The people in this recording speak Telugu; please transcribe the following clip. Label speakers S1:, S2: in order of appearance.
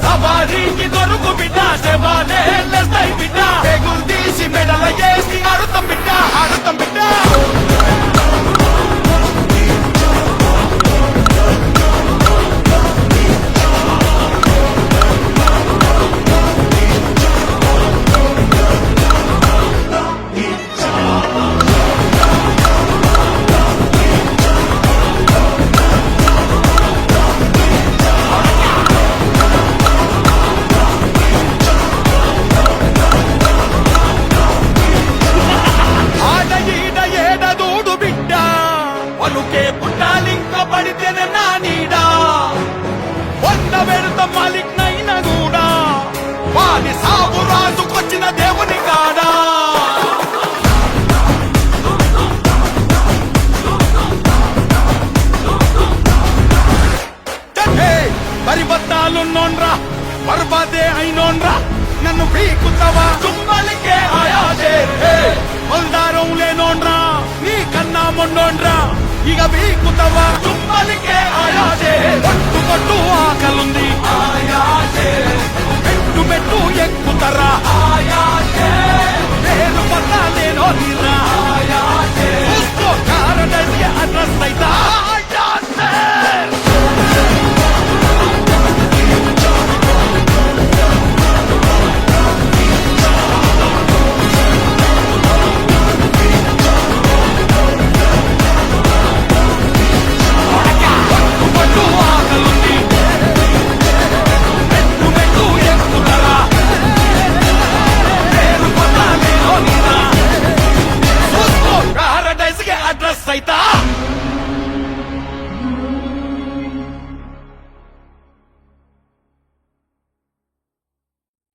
S1: సవారీకి దొరుకు బిడ్డ సేవాలే బిడ్డ పేగులు తీసి మెడల వేసి ఆడుతాం బిడ్డ ఆడుతాం బిడ్డ దేవుని కాడా పరిబద్ధాలున్నోన్రా బర్బాదే అయినోన్రా నన్ను పీకుతావా చుమ్మలికే ఆయాదే మల్దారం లేనోన్రా నీ కన్నా మొన్నోన్రా ఇక పీకుతావా చుమ్మలికే ఆయాదే పట్టు పట్టు ఆకలుంది ఆయాదే మెట్టు మెట్టు ఎక్కుతరా ఆయాదే నేను పట్టాలేనో నిరా